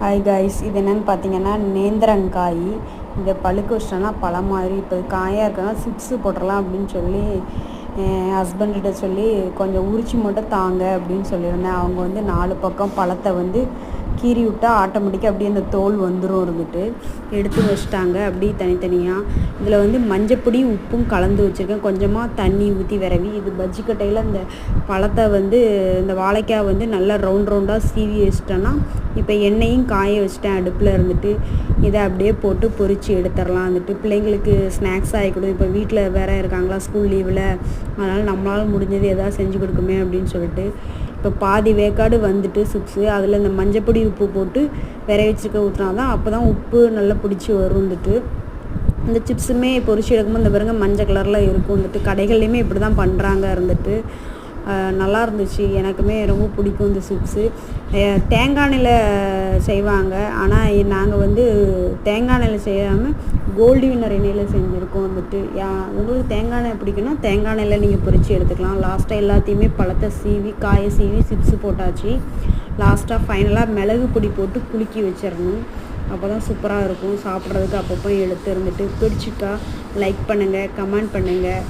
Hi guys, இது என்னென்னு பார்த்தீங்கன்னா நேந்திரங்காய். இதை பழுக்க வச்சிட்டோன்னா பழம் மாதிரி இப்போ காயாக இருக்கனா சிப்ஸு போட்டுடலாம் அப்படின்னு சொல்லி என் ஹஸ்பண்ட்கிட்ட சொல்லி கொஞ்சம் உரிச்சு மட்டும் தாங்க அப்படின்னு சொல்லியிருந்தேன். அவங்க வந்து 4 பக்கம் பழத்தை வந்து கீறி விட்டால் ஆட்டோமேட்டிக்காக அப்படியே அந்த தோல் வந்துடும் இருந்துட்டு எடுத்து வச்சுட்டாங்க அப்படியே தனித்தனியாக. இதில் வந்து மஞ்சப்பொடி உப்பும் கலந்து வச்சுருக்கேன், கொஞ்சமாக தண்ணி ஊற்றி விரவி. இது பஜ்ஜி கட்டையில் இந்த பழத்தை வந்து இந்த வாழைக்காய் வந்து நல்லா ரவுண்டாக சீவி வச்சிட்டேன்னா இப்போ எண்ணெயும் காய வச்சிட்டேன் அடுப்பில் இருந்துட்டு இதை அப்படியே போட்டு பொரித்து எடுத்துடலாம். வந்துட்டு பிள்ளைங்களுக்கு ஸ்நாக்ஸ் ஆகி கொடு. இப்போ வீட்டில் வேறு இருக்காங்களா ஸ்கூல் லீவில், அதனால் நம்மளால் முடிஞ்சது எதாவது செஞ்சு கொடுக்குமே அப்படின்னு சொல்லிட்டு இப்போ பாதி வேக்காடு வந்துட்டு சிப்ஸு அதில் இந்த மஞ்சப்பொடி உப்பு போட்டு விரைய வச்சுருக்க ஊற்றினா தான் அப்போ தான் உப்பு நல்லா பிடிச்சி வரும். வந்துட்டு இந்த சிப்ஸுமே பொரிச்சு எடுக்கும்போது இந்த பாருங்க மஞ்சள் கலரில் இருக்கும். வந்துட்டு கடைகள்லையுமே இப்படி தான் பண்ணுறாங்க இருந்துட்டு நல்லா இருந்துச்சு. எனக்குமே ரொம்ப பிடிக்கும் இந்த சிப்ஸு. தேங்காய் எண்ணெயில் செய்வாங்க, ஆனால் நாங்கள் வந்து தேங்காய் எண்ணெயில் செய்யாமல் கோல்டு வின்னர் எண்ணெயில் செஞ்சுருக்கோம். வந்துட்டு உங்களுக்கு தேங்காய் எண்ணெய் பிடிக்குன்னா தேங்காய் எண்ணெயில் நீங்கள் பொரித்து எடுத்துக்கலாம். லாஸ்ட்டாக எல்லாத்தையுமே பழத்தை சீவி காயை சீவி சிப்ஸு போட்டாச்சு. லாஸ்ட்டாக ஃபைனலாக மிளகு பொடி போட்டு குலுக்கி வச்சிடணும். அப்போ தான் சூப்பராக இருக்கும் சாப்பிட்றதுக்கு. அப்பப்போ எடுத்து இருந்துட்டு பிடிச்சிக்கா லைக் பண்ணுங்கள், கமெண்ட் பண்ணுங்கள்.